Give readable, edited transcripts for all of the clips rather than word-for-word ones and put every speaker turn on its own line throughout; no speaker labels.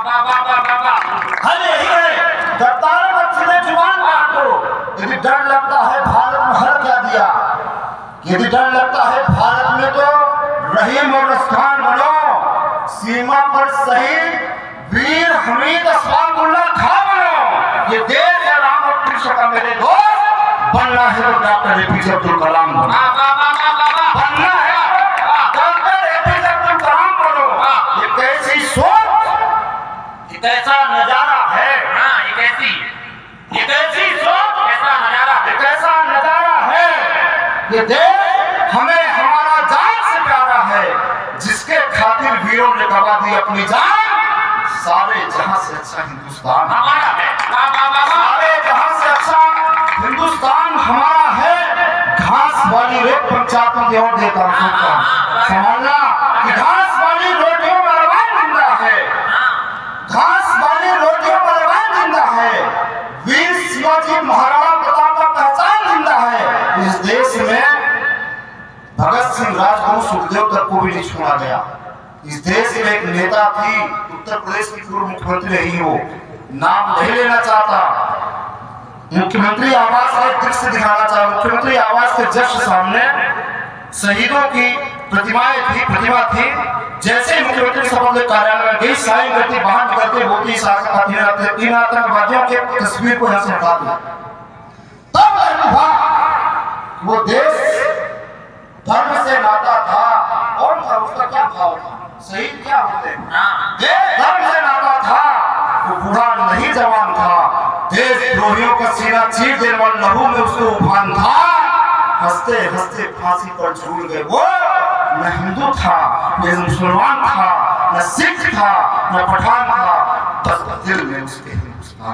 हल यही है, गद्दार बच्चे जुबान काट दो। यदि डर लगता है भारत में हर क्या दिया, यदि डर लगता है भारत में तो रहीम और रस्तान बनो। सीमा पर शहीद वीर हमीद असफाकुल्लाह खां बनो। ये देश है राम और कृष्ण का मेरे दोस्त। बनना है तो डॉक्टर एपीजे अब्दुल कलाम बनो। बनना है डॉक्टर एपीजे अब्दुल कलाम बनो। ये कैसी सोच, ये कैसा नजारा है। ये कैसी सोच, कैसा नजारा, ये कैसा नजारा है। ये देश हमें हमारा जान से प्यारा है, जिसके खातिर वीरों ने गवा दी अपनी जान। सारे जहां से अच्छा हिंदुस्तान हमारा है। सारे जहां से अच्छा हिंदुस्तान हमारा है। घास वाली रोड पंचायतों की ओर देता हूं समझना कि घास वाली रोटियों में रवान जिंदा है। घास वाली रोटियों में रवान जिंदा है। वीर शिवाजी महाराणा प्रताप का पहचान जिंदा है। इस देश में भगत सिंह, राजगुरु, सुखदेव तक को भी नहीं छोड़ा गया। इस देश में एक नेता थी, उत्तर प्रदेश की पूर्व मुख्यमंत्री रही हो, नाम नहीं लेना चाहता। मुख्यमंत्री आवास का एक दृश्य दिखाना चाहता। मुख्यमंत्री आवास के जस्ट सामने शहीदों की प्रतिमा थी। जैसे मुख्यमंत्री शपथ कार्यालय में गई, साइन करती, बाहर निकलते बोलती तीन आतंकवादियों के तस्वीर को यहाँ से हटा दिया। तब वो देश धर्म से नाता था। कौन था, उसका क्या भाव था, शहीद क्या होते हैं। देश धर्म से नाता था। वो बूढ़ा नहीं जवान था। देशद्रोहियों का सीना चीर देने वाले लहू में उसको उफान था। हंसते हंसते फांसी पर झूल गए वो। न हिंदू था, न मुसलमान था, न सिख था, न पठान था, बस दिल में उसके हिंदुस्तान।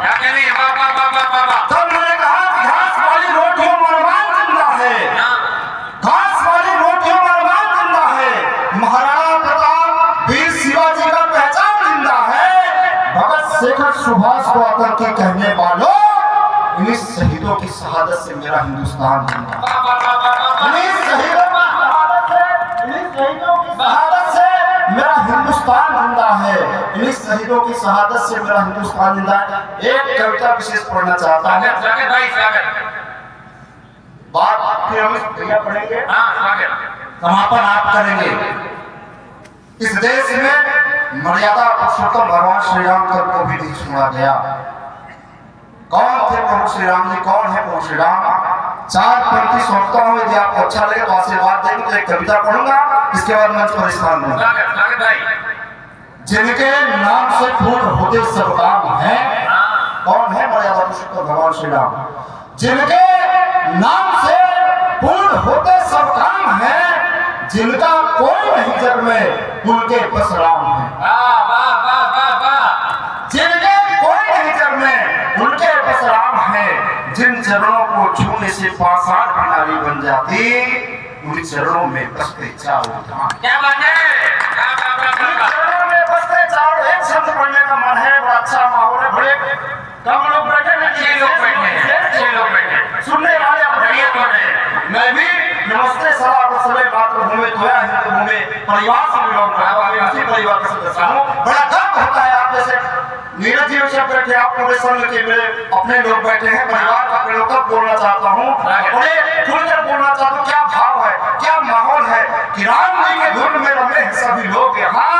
तब मैंने कहा कि घास वाली रोटियों में रवान जिंदा है। घास वाली रोटियों में रवान जिंदा है। महाराणा प्रताप, वीर शिवाजी का पहचान जिंदा है। भगत शेखर, सुभाष को आकर के कहने वालों, इन शहीदों की शहादत से मेरा हिंदुस्तान जिंदा है। शहादत से मेरा हिंदुस्तान जिंदा है। इन शहीदों की शहादत से मेरा हिंदुस्तान जिंदा है। एक कविता विशेष पढ़ना चाहता हूँ। बात फिर हम भैया पढ़ेंगे, समापन आप करेंगे। इस देश में मर्यादा पुरुषोत्तम भगवान श्री राम तक को भी नहीं छोड़ा गया। कौन थे प्रभु श्री राम जी, कौन है प्रभु श्री राम? 4 पंक्ति सौंपता हूँ, यदि आपको अच्छा लगे तो आशीर्वाद देंगे। तो एक कविता पढ़ूंगा, इसके बाद मंच पर स्थान दूंगा। जिनके नाम से पूर्ण होते सब काम है। कौन है? मर्यादा पुरुषोत्तम भगवान श्री राम। जिनके नाम से पूर्ण होते सब काम है, जिनका कोई नहीं जग में, उनके बस राम है। जिनके कोई नहीं जग में, उनके बस राम है। जिन चरणों को छूने से पाषाण की नारी बन जाती, उन चरणों में बसते चारों धाम। क्या बात है? चरणों में बसते चारों। एक शब्द पढ़ने का मन है, बड़ा अच्छा माहौल है। बड़े कम लोग बैठे हैं, 6 लोग बैठे हैं, 6 लोग बैठे। सुनने वाले मैं भी नमस्ते सलाम वसले मातृभूमि धोया हिंदुभूमि परिवार से बिलोंग करता हूं। इसी परिवार का सदस्य हूं। बड़ा गर्व होता है आप जैसे नीरज जी सब बैठे, आप पूरे संघ के मेरे अपने लोग बैठे हैं। परिवार का प्रयोग तक बोलना चाहता हूँ, बड़े खुलकर बोलना चाहता हूँ। क्या भाव है, क्या माहौल है कि राम जी के धुन में रमे हैं सभी लोग यहाँ।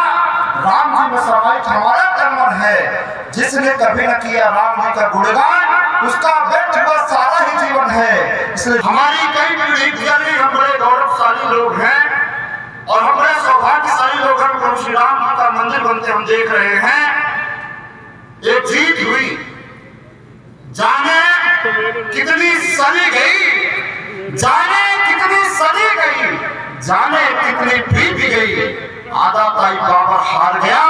राम जी में समाहित हमारा कर्म है। जिसने कभी न किया राम जी का गुणगान, उसका व्यर्थ हुआ सारा ही जीवन है। इसलिए हमारी कई पीढ़ी गुजरी, हम बड़े गौरवशाली लोग हैं और हम बड़े सौभाग्यशाली लोग हैं। प्रभु श्री राम जी का मंदिर बनते हम देख रहे हैं। एक जीत हुई, जाने कितनी सदी गई, जाने कितनी सदी गई, जाने कितनी बीत गई। आधा ताई बाबर हार गया,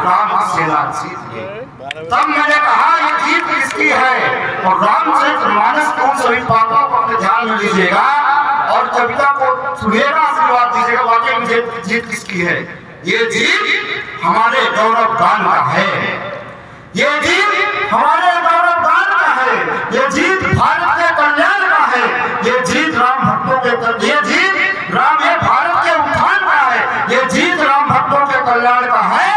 राम की सेना जीत गई। तब मैंने कहा ये जीत किसकी है? और रामचरितमानस को सभी बातों को अपने ध्यान में लीजिएगा और कविता को सुनेगा, आशीर्वाद दीजिएगा। वाकई में जीत किसकी है? ये जीत हमारे गौरव गान का है। ये जीत हमारे गौरव गान का है। ये जीत भारत के कल्याण का है। ये जीत राम भक्तों के, ये जीत राम ये भारत के उत्थान का है। ये जीत राम भक्तों के कल्याण का है।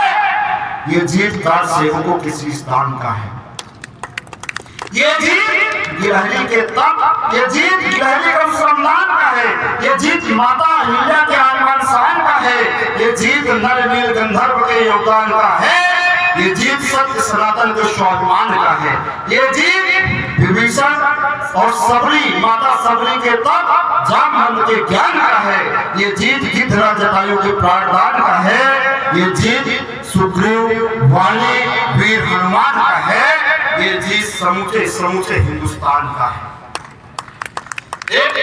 ये जीत 10 सेवकों किसी स्थान का है। ये जीत गिलहरी के तप, ये जीत गिलहरी का सम्मान का है, ये जीत माता अहिल्या के आगमन शान का है, ये जीत नर नील गंधर्व के योगदान का है, ये जीत सत्य सनातन के स्वाभिमान का है, ये जीत विभीषण और सबरी माता सबरी के तप जामवंत के ज्ञान का है, ये जीत गिद्धराज जटायु के प्राणदान का है, ये जीत सुग्रीव वाली वीर हनुमान का है, ये जीत समूचे हिंदुस्तान का है। एक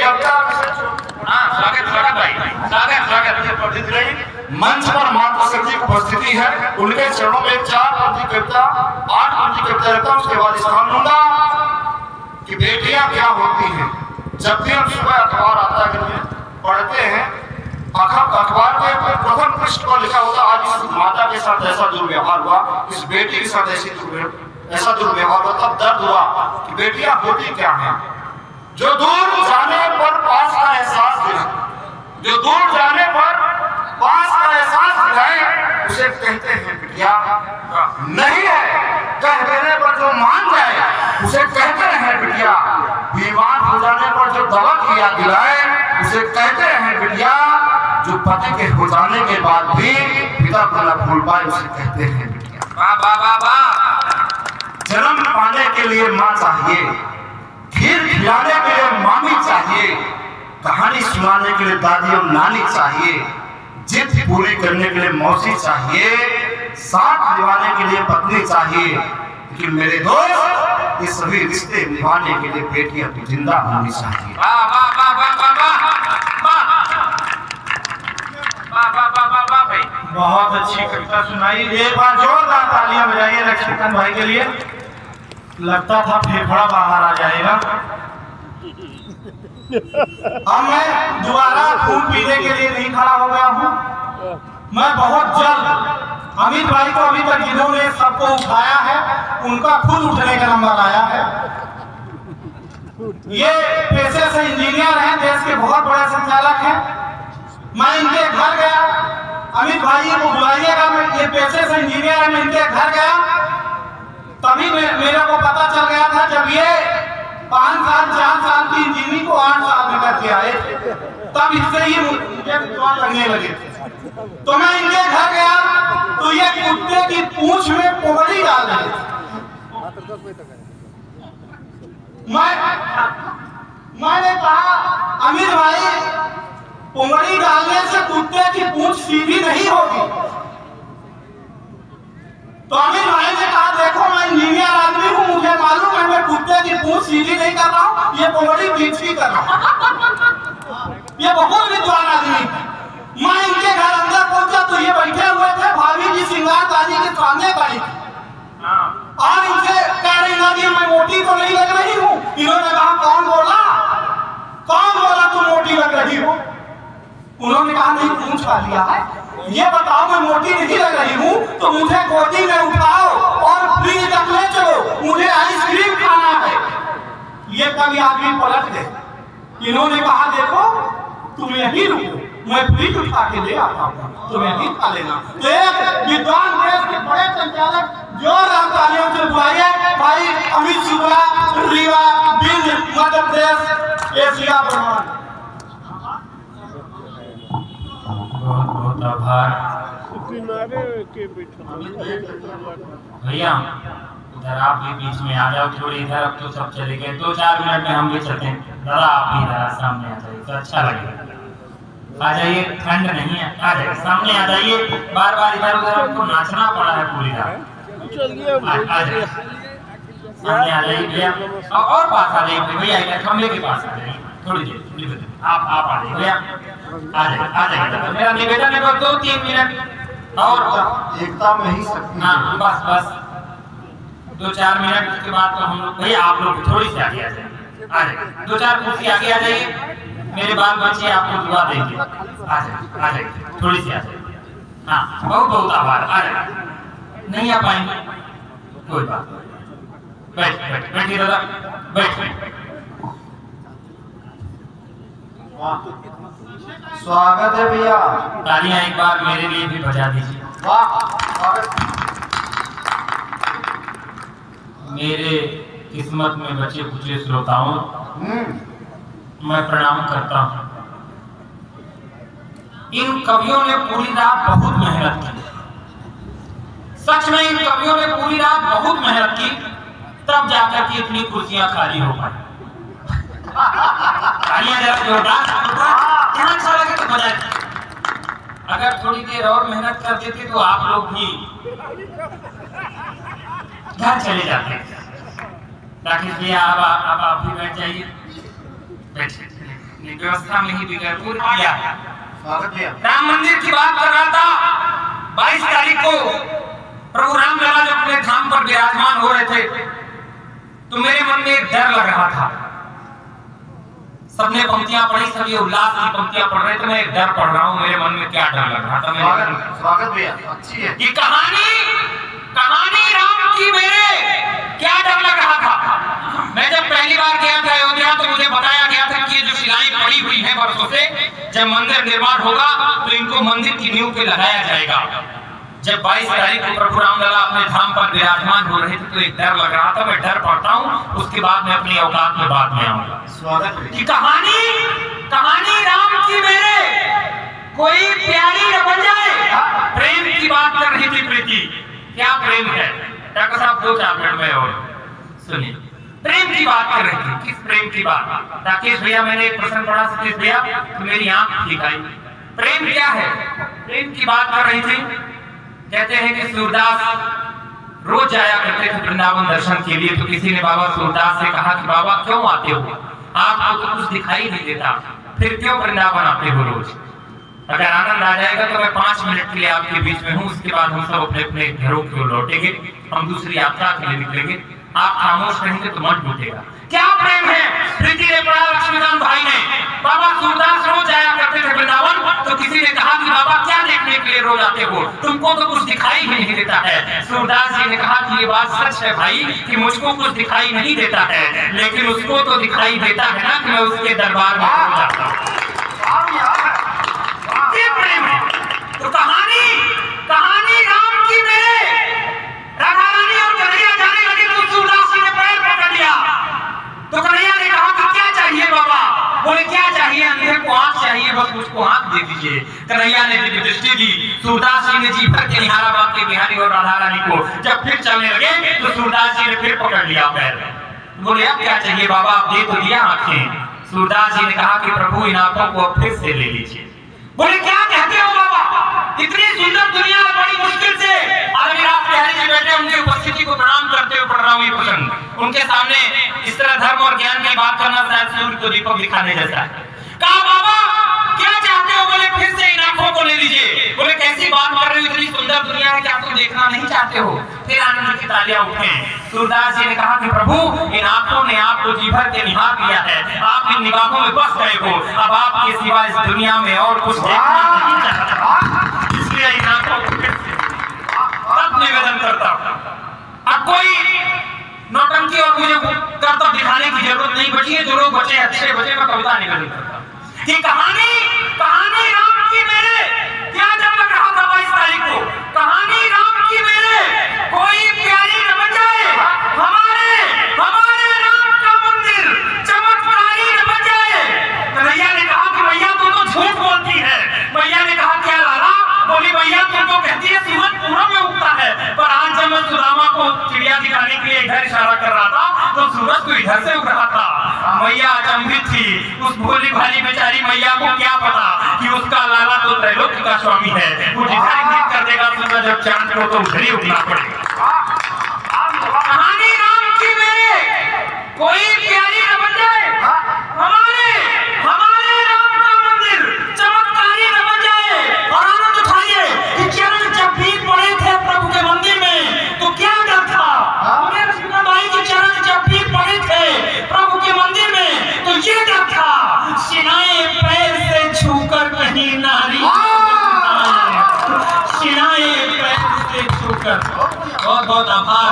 मंच पर माता शक्ति की उपस्थिति है, उनके चरणों में 4 पंक्ति कविता 8 पंक्ति कविता रखता हूं। उसके बाद स्थान लूंगा कि बेटियां क्या होती हैं। जब भी हम सुबह अखबार आता है पढ़ते हैं, अखबार के प्रथम पृष्ठ पर लिखा होता आज इस माता के साथ ऐसा दुर्व्यवहार हुआ, इस बेटी के साथ ऐसा दुर्व्यवहार हुआ। तब दर्द हुआ कि बेटियां होती क्या हैं। जो दूर जाने पर पास का एहसास दिलाए, जो दूर जाने पर पास का एहसास दिलाए, उसे कहते हैं बिटिया। नहीं है कह देने पर जो मान जाए उसे कहते हैं बिटिया। बीमार हो जाने पर जो दवा किया दिलाए उसे कहते हैं बिटिया। जो पति के हो जाने के बाद भी पिता को न भूल पाए उसे कहते हैं बिटिया। वाह वाह वाह वाह। जन्म पाने के लिए माँ चाहिए, खीर खिलाने के लिए मामी चाहिए, कहानी सुनाने के लिए दादी और नानी चाहिए, जिद पूरी करने के लिए मौसी चाहिए, साथ निभाने के लिए पत्नी चाहिए। लेकिन मेरे दोस्त ये सभी रिश्ते निभाने के लिए बेटियां भी जिंदा होनी चाहिए। वाह वाह वाह वाह वाह वाह वाह वाह वाह वाह भाई,
बहुत अच्छी कविता सुनाई। एक बार जोरदार तालियां बजाइए लक्ष्मीकांत भाई के लिए। लगता था फेफड़ा बाहर आ जाएगा। अब मैं दोबारा खून पीने के लिए नहीं खड़ा हो गया हूँ। मैं बहुत जल्द अमित भाई को अभी तक जिन्होंने सबको उठाया है उनका खुद उठने का नंबर आया है। ये पेशे से इंजीनियर हैं, देश के बहुत बड़े संचालक हैं। मैं इनके घर गया, अमित भाई को बुलाइएगा। मैं ये पेशे से इंजीनियर है, मैं इनके घर गया तभी मेरे को पता चल गया था जब ये 5 साल 4 साल की इंजीनियरिंग को 8 साल में करके आए थे, तब इससे ही मुझे विश्वास लगने लगे थे। तो मैं इनके घर गया तो ये कुत्ते की पूंछ में पोगड़ी डाल रहे थे। मैंने कहा अमित भाई पोगड़ी डालने से कुत्ते की पूंछ सीधी नहीं होगी। तो अमित भाई ने कहा देखो मैं इंजीनियर आदमी हूँ, मुझे मालूम है मैं कुत्ते की पूंछ सीधी नहीं कर रहा हूँ, ये पोगड़ी बीच कर रहा हूँ। ये बहुत विद्वान आदमी। मैं इनके घर अंदर पहुंचा तो ये बैठे हुए थे, भाभी जी श्रृंगार दादी के सामने खड़ी और इनसे कह रही दादी मैं मोटी तो नहीं लग रही हूँ। इन्होंने कहा कौन बोला तुम मोटी लग रही हो। उन्होंने कहा नहीं पूंछ खा लिया है। ये बताओ मैं मोटी नहीं लग रही हूँ तो मुझे गोदी में उठाओ और फ्रिज तक ले चलो, मुझे आइसक्रीम खाना है। ये कभी आदमी पलट गए। इन्होंने कहा देखो तुम यहीं रुको, मैं फ्रिज उठा के ले आता हूँ, तुम यहीं खा लेना। तो एक विद्वान देश के बड़े संचालक जोरदार तालियों से बुलाइए भाई अमित शुक्ला, रीवा, भिंड, मध्य प्रदेश, एशिया ब्रह्मांड।
बहुत बहुत आभार भैया। इधर आप भी बीच में आ जाओ थोड़ी, इधर अब तो सब चले गए, 2-4 मिनट में हम भी चलते हैं। दादा आप भी इधर सामने आ जाइए तो अच्छा लगेगा। आ जाइए, ठंड नहीं है, आ जाइए सामने आ जाइए। बार बार इधर उधर आपको नाचना पड़ा है पूरी रात। आ जाइए सामने आ जाइए भैया, और पास आ जाइए भैया, खंभे के पास आ जाइए। थोड़ी देर आप आ जाइए भैया, आ जाइए। मेरा निवेदन है बस 2-3 मिनट और
एकता में ही शक्ति।
हाँ बस 2-4 मिनट के बाद तो हम लोग भैया आप लोग थोड़ी सी आगे आ जाइए, 2-4 कुर्सी आगे आ जाइए। मेरे बाल बच्चे आपको दुआ देंगे। आ जाइए थोड़ी सी आ जाइए। हाँ बहुत बहुत आभार। आ जाइए, नहीं आ पाएंगे कोई बात, बैठिए दादा, बैठ।
स्वागत है भैया।
तालियां एक बार मेरे लिए भी बजा दीजिए।
वाह स्वागत।
मेरे किस्मत में बचे कुचे श्रोताओं, मैं प्रणाम करता हूं। इन कवियों ने पूरी रात बहुत मेहनत की, सच में इन कवियों ने पूरी रात बहुत मेहनत की, तब जाकर के इतनी कुर्सियां खाली हो पाई। तालियां जरा जोरदार, क्या अच्छा लगे तो बजाए। अगर थोड़ी देर और मेहनत कर देते तो आप लोग भी घर चले जाते। राकेश भैया अब आप भी बैठ जाइए, बैठिए। व्यवस्था में ही बिगड़ पूरी किया। राम मंदिर की बात कर रहा था। 22 तारीख को प्रभु रामलला जब अपने धाम पर विराजमान हो रहे थे तो मेरे मन में एक डर लग रहा था। सबने पंक्तियां पढ़ी, सभी उल्लास की पंक्तियां पढ़ रहे थे, मैं एक डर पढ़ रहा हूं। मेरे मन में क्या डर लग रहा था?
स्वागत भैया, अच्छी है
ये कहानी राम की। मेरे क्या डर लग रहा था? मैं जब पहली बार गया था अयोध्या तो मुझे बताया गया था कि ये जो शिलाएं पड़ी हुई हैं वर्षों से, जब मंदिर निर्माण होगा तो इनको मंदिर की नींव पे लगाया जाएगा। जब 22 तारीख को प्रभु रामलला अपने धाम पर विराजमान हो रहे थे तो एक डर लग रहा था। मैं डर पड़ता हूँ, उसके बाद मैं अपनी औकात में बाद में आऊंगा।
स्वागत
कि कहानी राम की मेरे, कोई प्यारी न बन जाए। प्रेम की बात कर रही थी प्रीति, क्या प्रेम है? डॉक्टर साहब 2-4 मिनट में और सुनिए। प्रेम की बात कर रही थी, किस प्रेम की बात? राकेश भैया, मैंने एक प्रश्न पढ़ा सतीश भैया तो मेरी आंख ठीक आई। प्रेम क्या है? प्रेम की बात कर रही थी। कहते हैं कि सूरदास रोज जाया करते थे वृंदावन दर्शन के लिए, तो किसी ने बाबा सूरदास से कहा कि बाबा क्यों आते हो, आपको तो कुछ दिखाई नहीं देता, फिर क्यों वृंदावन आते हो रोज? अगर आनंद आ जाएगा तो मैं 5 मिनट के लिए आपके बीच में हूँ, उसके बाद हम सब अपने अपने घरों की ओर लौटेंगे, हम दूसरी यात्रा के लिए निकलेंगे। आप खामोश रहेंगे तो मन टूटेगा। क्या प्रेम है? प्रीति ने पढ़ा लक्ष्मीकांत भाई ने, बाबा सूरदास रोज जाया करते थे वृंदावन, तो किसी ने कहा कि बाबा क्या देखने के लिए रोज आते हो, तुमको तो कुछ दिखाई ही नहीं देता है। सूरदास जी ने कहा कि ये बात सच है भाई कि मुझको कुछ दिखाई नहीं देता है, लेकिन उसको तो दिखाई देता है ना कि मैं उसके दरबार में रोज आता हूँ। ये प्रेम है। तो कहानी राम की मेरे, राधा रानी और कन्हैया जाने लगे तो सूरदास जी ने पैर पकड़ लिया। तो कन्हैया ने कहा कि क्या चाहिए बाबा? बोले क्या चाहिए? अंधे को आंख चाहिए, बस मुझको आंख दे दीजिए। कन्हैया ने दिव्य दृष्टि दी। सूरदास जी ने जी भर के निहारा बांके बिहारी और राधा रानी को। जब फिर चलने लगे तो सूरदास जी ने फिर पकड़ लिया पैर। बोले अब क्या चाहिए बाबा? आप दे तो दिया आंखें। सूरदास जी ने कहा कि प्रभु इन आंखों को अब फिर से ले लीजिए। बोले क्या कहते हो बाबा? इतनी सुंदर दुनिया बड़ी मुश्किल से अरविंद बिहारी जी बैठे, उनकी उपस्थिति को प्रणाम करते हुए पढ़ रहा हूँ ये प्रसंग। उनके सामने इस तरह धर्म और ज्ञान की बात करना शायद सूर्य को दीपक दिखाने जैसा है। कहा बाबा क्या चाहते हो? बोले फिर से इन आंखों को ले लीजिए। बोले कैसी बात कर रहे हो, इतनी सुंदर दुनिया है कि आप तो देखना नहीं चाहते हो? फिर आनंद की तालियां उठे। सूरदास जी ने कहा कि प्रभु इन आंखों ने आपको जी भर के निहार लिया है, आप इन निगाहों में बस गए हो, अब आपके सिवा इस दुनिया में और कुछ देखना नहीं चाहता, इसलिए इन आंखों को फिर से तब निवेदन करता हूं। अब कोई नौटंकी और मुझे करता दिखाने की जरूरत नहीं बची है। जो लोग बचे अच्छे बचे, मैं कविता निवेदन करता हूं कि कहानी राम की मेरे, क्या जब लग रहा था 22 तारीख को, कहानी राम की मेरे, कोई प्यारी न बन जाए, हमारे राम का मंदिर चमत्कारी न बन जाए। कन्हैया ने कहा कि भैया तू तो झूठ बोलती है। भैया ने कहा क्या लाला? बोली भैया तू तो कहती है सूरज पूरब में उगता है, पर आज जब मैं सुदामा को चिड़िया दिखाने के लिए इधर इशारा कर रहा था तो सूरज तो इधर से उग रहा था। मैया अचंभित थी। उस भोली भाली बेचारी मैया को क्या पता कि उसका लाला तो त्रैलोक्य का स्वामी है, वो जिधर इंगित कर देगा सूरज जब चांद को तो उधर ही उगना पड़ेगा। कहानी राम की मेरे, कोई प्यारी न बन जाए, हमारे राम का मंदिर चमत्कारी न बन जाए। और आनंद उठाइए कि चरण जब भी पड़े थे प्रभु के मंदिर में तो क्या डर था? मेरे लक्ष्मण भाई के चरण जब भी पड़े थे प्रभु के मंदिर में तो ये डर था, सिनाए पैर से छूकर कहीं नारी, सिनाए पैर से छूकर। बहुत बहुत आभार,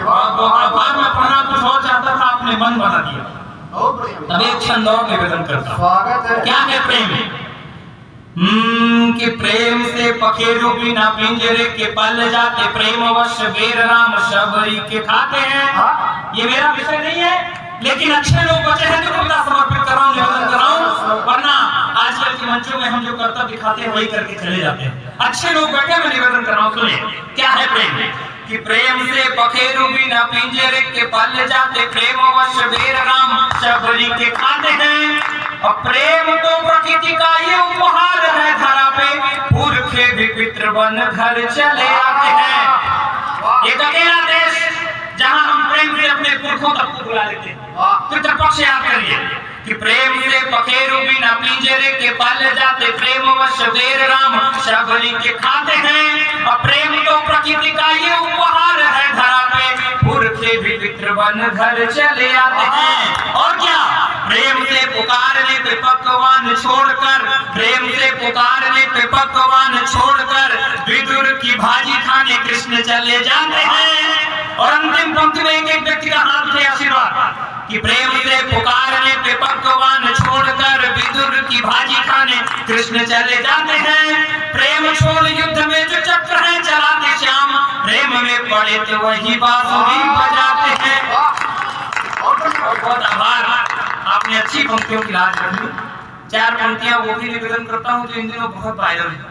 बहुत बहुत आभार। मैं पढ़ना कुछ और चाहता था, आपने मन बना दिया। तब एक छंद और निवेदन करता हूं।
स्वागत है।
क्या है प्रेम? कि प्रेम से पखेरु बिना पिंजरे के पल जाते, प्रेम वश वीर राम शबरी के खाते हैं। ये मेरा विषय नहीं है, लेकिन अच्छे लोग बचे हैं तो कविता समर्पित कर रहा हूं, निवेदन कर रहा हूं, वरना आजकल के मंचों में हम जो कर्तव्य दिखाते हैं वही करके चले जाते हैं। अच्छे लोग बैठे, मैं निवेदन कर रहा हूं, सुनिए क्या है प्रेम। कि प्रेम से पखेरु बिना पिंजरे के पल जाते, प्रेम वश वीर राम शबरी के खाते हैं। और प्रेम तो प्रकृति का ये उपहार है धरा पे, पुरखे भी पितृ बन घर चले आते हैं। एक अकेला देश जहां हम प्रेम से अपने पुरखों तक को बुला लेते हैं। पितृपक्ष याद करिए कि प्रेम से पखेरु बिना पिंजरे के पल जाते, प्रेम वश वीर राम शबरी के खाते हैं। और प्रेम तो प्रकृति का ये उपहार है धरा पे, पुरखे भी पितृ बन घर चले आते हैं। और क्या प्रेम से पुकारने पे पकवान छोड़कर, प्रेम से पुकारने पे पकवान छोड़कर विदुर की भाजी खाने कृष्ण चले जाते हैं। और अंतिम पंक्ति में एक व्यक्ति का हाथ उठे आशीर्वाद कि प्रेम से पुकारने पे पकवान छोड़कर विदुर की भाजी खाने कृष्ण चले जाते हैं। प्रेम छोड़ युद्ध में जो चक्र है चलाते श्याम, प्रेम में पड़े तो वही बांसुरी बजाते हैं। बहुत आभार, आपने अच्छी पंक्तियों की लाज रखी। 4 पंक्तियां वो भी निवेदन करता हूँ जो इन दिनों बहुत वायरल है।